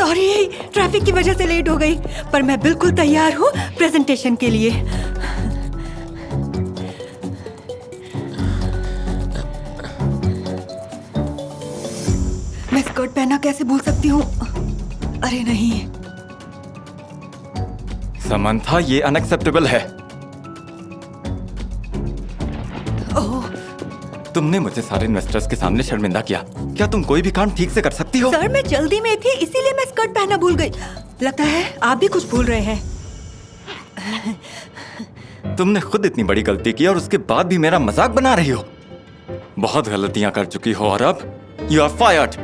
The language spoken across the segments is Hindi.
सॉरी, ट्रैफिक की वजह से लेट हो गई, पर मैं बिल्कुल तैयार हूँ प्रेजेंटेशन के लिए। मैं स्कर्ट पहना कैसे भूल सकती हूँ? अरे नहीं समंथा, ये अनएक्सेप्टेबल है। ओह तुमने मुझे सारे इन्वेस्टर्स के सामने शर्मिंदा किया। क्या तुम कोई भी काम ठीक से कर सकती हो? सर, मैं जल्दी में थी इसीलिए मैं स्कर्ट पहनना भूल गई। लगता है आप भी कुछ भूल रहे हैं। तुमने खुद इतनी बड़ी गलती की और उसके बाद भी मेरा मजाक बना रही हो। बहुत गलतियां कर चुकी हो और अब यू आर फायर्ड।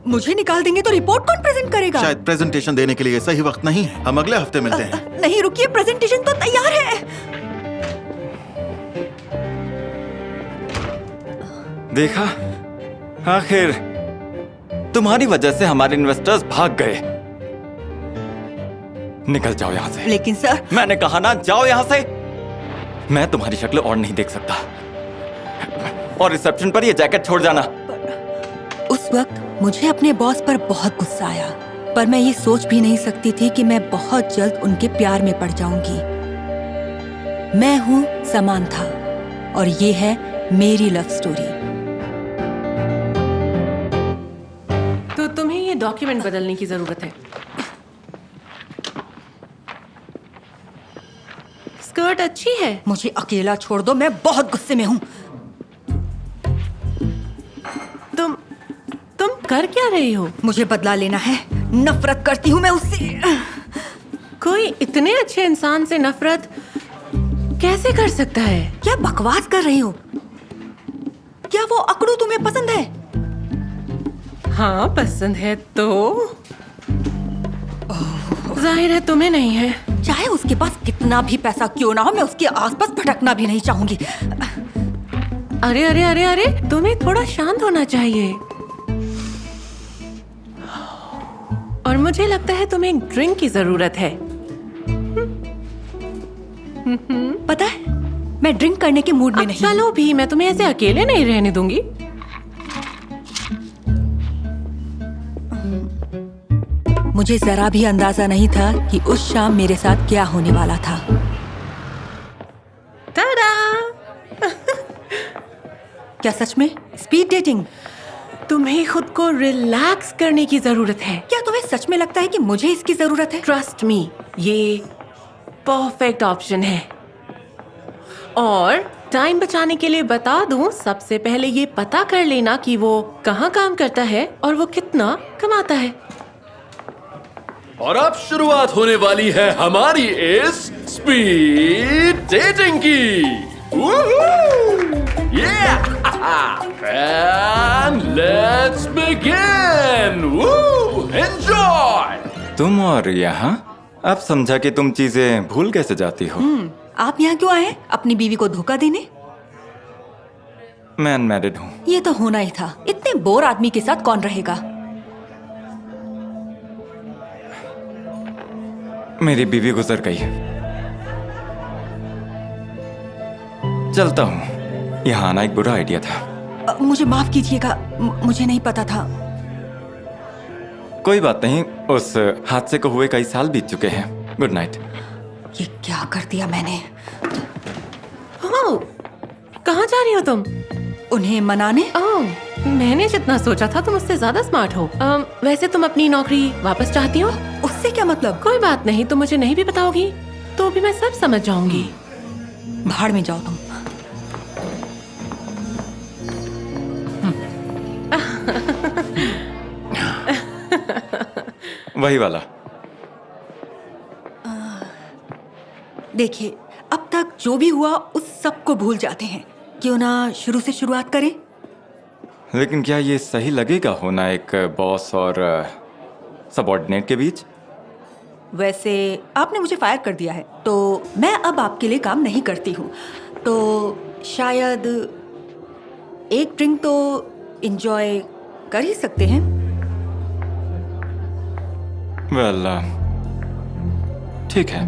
मुझे निकाल देंगे तो रिपोर्ट कौन प्रेजेंट करेगा? शायद प्रेजेंटेशन देने के लिए सही वक्त नहीं है। हम अगले हफ्ते मिलते हैं। नहीं रुकिए, प्रेजेंटेशन तो तैयार है। देखा, आखिर तुम्हारी वजह से हमारे इन्वेस्टर्स भाग गए। निकल जाओ यहाँ से। लेकिन सर, मैंने कहा ना, जाओ यहाँ से। मैं तुम्हारी शक्ल और नहीं देख सकता। और रिसेप्शन पर ये जैकेट छोड़ जाना। उस वक्त मुझे अपने बॉस पर बहुत गुस्सा आया, पर मैं ये सोच भी नहीं सकती थी कि मैं बहुत जल्द उनके प्यार में पड़ जाऊंगी। मैं हूँ समांथा और ये है मेरी लव स्टोरी। तो तुम्हें ये डॉक्यूमेंट बदलने की जरूरत है। स्कर्ट अच्छी है। मुझे अकेला छोड़ दो, मैं बहुत गुस्से में हूँ। तुम कर क्या रही हो? मुझे बदला लेना है। नफरत करती हूँ मैं उससे। कोई इतने अच्छे इंसान से नफरत कैसे कर सकता है? क्या बकवास कर रही हो? क्या वो अकड़ू तुम्हें पसंद है? हाँ, पसंद है तो जाहिर है तुम्हें नहीं है। चाहे उसके पास कितना भी पैसा क्यों ना हो, मैं उसके आसपास भटकना भी नहीं चाहूंगी। अरे अरे अरे अरे, तुम्हें थोड़ा शांत होना चाहिए। और मुझे लगता है तुम्हें एक ड्रिंक की जरूरत है। पता है, मैं ड्रिंक करने के मूड में अब नहीं। चलो भी, मैं तुम्हें ऐसे अकेले नहीं रहने दूंगी। मुझे जरा भी अंदाजा नहीं था कि उस शाम मेरे साथ क्या होने वाला था। टाडा! क्या सच में स्पीड डेटिंग? तुम्हें खुद को रिलैक्स करने की जरूरत है। क्या तुम्हें सच में लगता है कि मुझे इसकी जरूरत है? ट्रस्ट मी, ये परफेक्ट ऑप्शन है। और टाइम बचाने के लिए बता दूं, सबसे पहले ये पता कर लेना कि वो कहाँ काम करता है और वो कितना कमाता है। और अब शुरुआत होने वाली है हमारी इस स्पीड डेटिंग की। Yeah! And let's begin! Woo! Enjoy! तुम और यहाँ? अब समझा कि तुम चीजें भूल कैसे जाती हो। आप यहाँ क्यों आए? अपनी बीवी को धोखा देने? मैं अनमैरिड हूँ। ये तो होना ही था। इतने बोर आदमी के साथ कौन रहेगा? मेरी बीवी गुजर गई। चलता हूँ। यहाँ आना एक बुरा आइडिया था। मुझे माफ कीजिएगा, मुझे नहीं पता था। कोई बात नहीं, उस हादसे को हुए कई साल बीत चुके हैं। Good night. ये क्या कर दिया मैंने? ओह, कहाँ जा रही हो तुम? उन्हें मनाने। ओह, मैंने जितना सोचा था तुम उससे ज्यादा स्मार्ट हो। वैसे तुम अपनी नौकरी वापस चाहती हो? उससे क्या मतलब? कोई बात नहीं, तुम मुझे नहीं भी बताओगी तो भी मैं सब समझ जाऊंगी। भाड़ में जाओ तुम। वही वाला। देखिए, अब तक जो भी हुआ उस सब को भूल जाते हैं। क्यों ना शुरू से शुरुआत करें? लेकिन क्या ये सही लगेगा होना एक बॉस और सबऑर्डिनेट के बीच? वैसे आपने मुझे फायर कर दिया है, तो मैं अब आपके लिए काम नहीं करती हूँ। तो शायद एक ड्रिंक तो एंजॉय कर ही सकते हैं। वेल, ठीक है,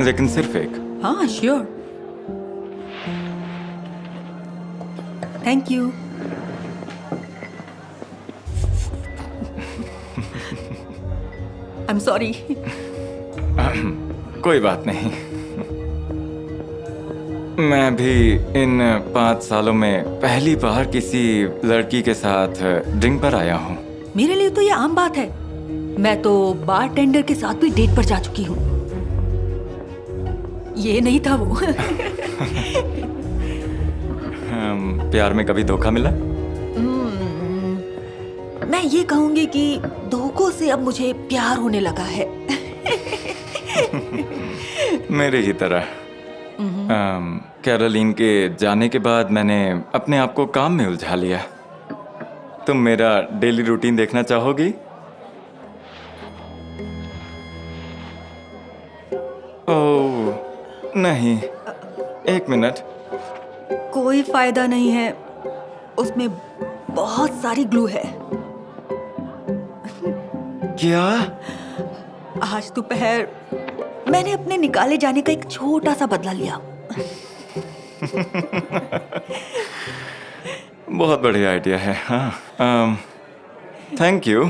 लेकिन सिर्फ एक। हाँ, sure. Thank you. I am sorry. कोई बात नहीं। मैं भी इन 5 सालों में पहली बार किसी लड़की के साथ ड्रिंक पर आया हूँ। मेरे लिए तो ये आम बात है। मैं तो बार टेंडर के साथ भी डेट पर जा चुकी हूँ। ये नहीं था वो। प्यार में कभी धोखा मिला? मैं ये कहूंगी कि धोखों से अब मुझे प्यार होने लगा है। मेरे ही तरह। कैरोलिन के जाने के बाद मैंने अपने आप को काम में उलझा लिया। तुम मेरा डेली रूटीन देखना चाहोगी? ओह नहीं, 1 मिनट। कोई फायदा नहीं है, उसमें बहुत सारी ग्लू है। क्या? आज दोपहर मैंने अपने निकाले जाने का एक छोटा सा बदला लिया। बहुत बढ़िया आइडिया है। हाँ, थैंक यू।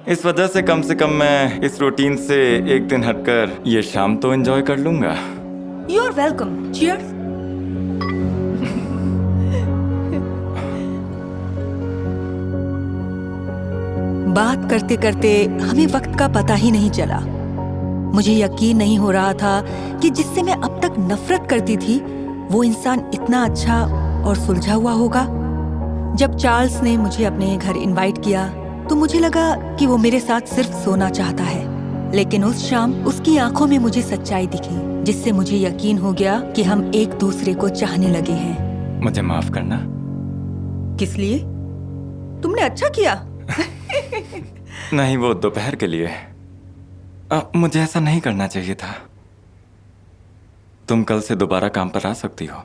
इस वजह से कम मैं इस रूटीन से एक दिन हटकर ये शाम तो एंजॉय कर लूंगा। You are welcome. चीयर्स। बात करते करते हमें वक्त का पता ही नहीं चला। मुझे यकीन नहीं हो रहा था कि जिससे मैं अब तक नफरत करती थी वो इंसान इतना अच्छा और सुलझा हुआ होगा। जब चार्ल्स ने मुझे अपने घर इनवाइट किया तो मुझे लगा कि वो मेरे साथ सिर्फ सोना चाहता है, लेकिन उस शाम उसकी आंखों में मुझे सच्चाई दिखी, जिससे मुझे यकीन हो गया कि हम एक दूसरे को चाहने लगे हैं। मुझे माफ करना। किस लिए? तुमने अच्छा किया। नहीं, वो दोपहर के लिए। मुझे ऐसा नहीं करना चाहिए था। तुम कल से दोबारा काम पर आ सकती हो।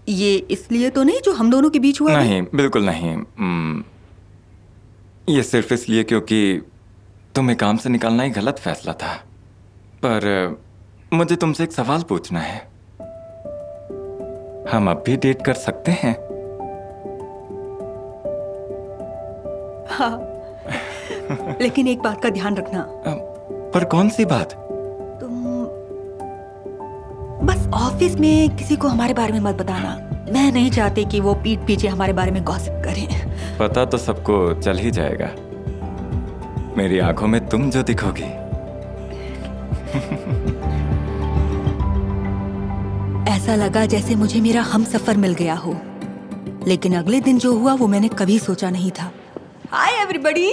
ये इसलिए तो नहीं जो हम दोनों के बीच हुआ? नहीं, बिल्कुल नहीं। ये सिर्फ इसलिए क्योंकि तुम्हें काम से निकालना ही गलत फैसला था। पर मुझे तुमसे एक सवाल पूछना है। हम अब भी डेट कर सकते हैं? हाँ। लेकिन एक बात का ध्यान रखना। पर कौन सी बात? तुम बस ऑफिस में किसी को हमारे बारे में मत बताना। मैं नहीं चाहती कि वो पीठ पीछे हमारे बारे में गॉसिप करें। पता तो सबको चल ही जाएगा। मेरी आंखों में तुम जो दिखोगी। ऐसा लगा जैसे मुझे मेरा हमसफर मिल गया हो, लेकिन अगले दिन जो हुआ वो मैंने कभी सोचा नहीं था। Hi everybody.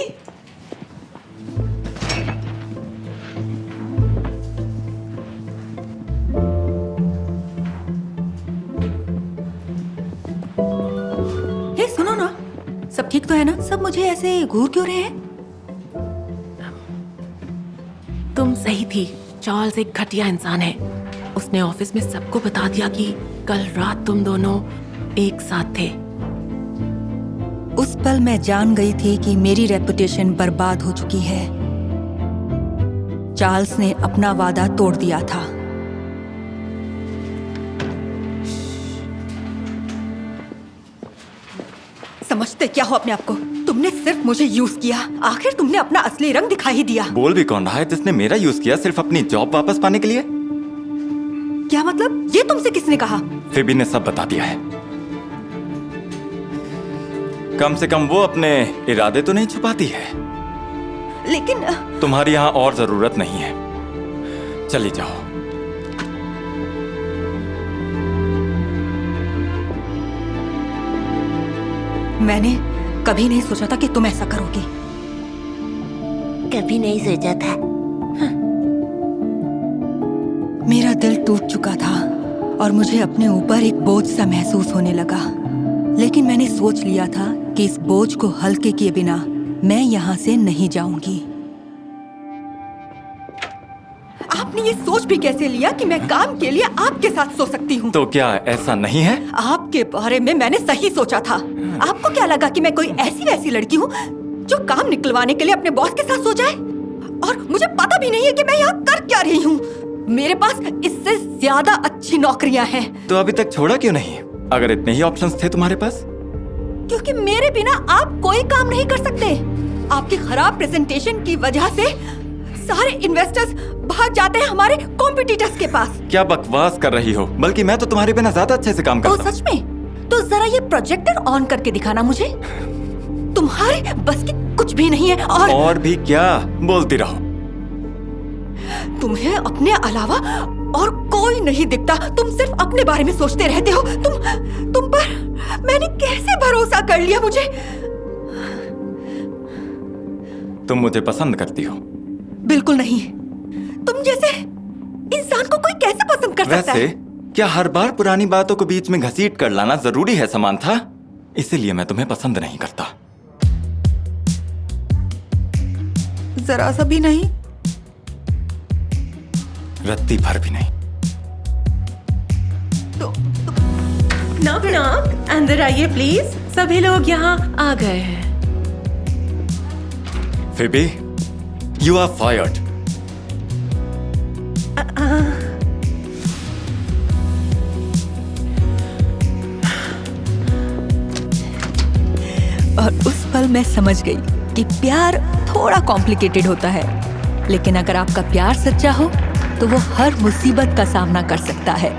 हे सुनो ना, सब ठीक तो है ना? सब मुझे ऐसे घूर क्यों रहे हैं? तुम सही थी। चार्ल्स एक घटिया इंसान है। उसने ऑफिस में सबको बता दिया कि कल रात तुम दोनों एक साथ थे। उस पल मैं जान गई थी कि मेरी रेपुटेशन बर्बाद हो चुकी है। चार्ल्स ने अपना वादा तोड़ दिया था। समझते क्या हो अपने आप को? तुमने सिर्फ मुझे यूज किया। आखिर तुमने अपना असली रंग दिखा ही दिया। बोल भी कौन रहा है जिसने मेरा यूज किया सिर्फ अपनी जॉब वापस पाने के लिए? क्या मतलब? ये तुमसे किसने कहा? फिबी ने सब बता दिया है। कम से कम वो अपने इरादे तो नहीं छुपाती है। लेकिन तुम्हारी यहां और जरूरत नहीं है। चली जाओ। मैंने कभी नहीं सोचा था कि तुम ऐसा करोगी। कभी नहीं सोचा था। मेरा दिल टूट चुका था और मुझे अपने ऊपर एक बोझ सा महसूस होने लगा। लेकिन मैंने सोच लिया था कि इस बोझ को हल्के किए बिना मैं यहाँ से नहीं जाऊंगी। आपने ये सोच भी कैसे लिया कि मैं काम के लिए आपके साथ सो सकती हूँ? तो क्या ऐसा नहीं है? आपके बारे में मैंने सही सोचा था। आपको क्या लगा कि मैं कोई ऐसी वैसी लड़की हूँ जो काम निकलवाने के लिए अपने बॉस के साथ सो जाए? और मुझे पता भी नहीं है कि मैं यहाँ कर क्या रही हूँ। मेरे पास इससे ज्यादा अच्छी नौकरियाँ हैं। तो अभी तक छोड़ा क्यों नहीं, अगर इतने ही ऑप्शंस थे तुम्हारे पास? क्योंकि मेरे बिना आप कोई काम नहीं कर सकते। आपकी खराब प्रेजेंटेशन की वजह से सारे इन्वेस्टर्स भाग जाते हैं हमारे कॉम्पिटिटर्स के पास। क्या बकवास कर रही हो? बल्कि मैं तो तुम्हारे बिना ज्यादा अच्छे से काम तो करता हूँ। सच में? तो जरा ये प्रोजेक्टर ऑन करके दिखाना मुझे। तुम्हारे बस की कुछ भी नहीं है। और भी क्या? बोलती रहो। तुम्हें अपने अलावा और कोई नहीं दिखता। तुम सिर्फ अपने बारे में सोचते रहते हो। तुम पर मैंने कैसे भरोसा कर लिया मुझे? तुम मुझे पसंद करती हो? बिल्कुल नहीं। तुम जैसे इंसान को कोई कैसे पसंद कर सकता वैसे है? क्या हर बार पुरानी बातों को बीच में घसीट कर लाना जरूरी है समांथा? इसीलिए मैं तुम्हें पसंद नहीं करता। जरा सा भी नहीं। रत्ती भर भी नहीं। नॉक नॉक, अंदर आइए प्लीज। सभी लोग यहाँ आ गए हैं। Phoebe, you are fired. और उस पल मैं समझ गई कि प्यार थोड़ा कॉम्प्लिकेटेड होता है, लेकिन अगर आपका प्यार सच्चा हो तो वो हर मुसीबत का सामना कर सकता है।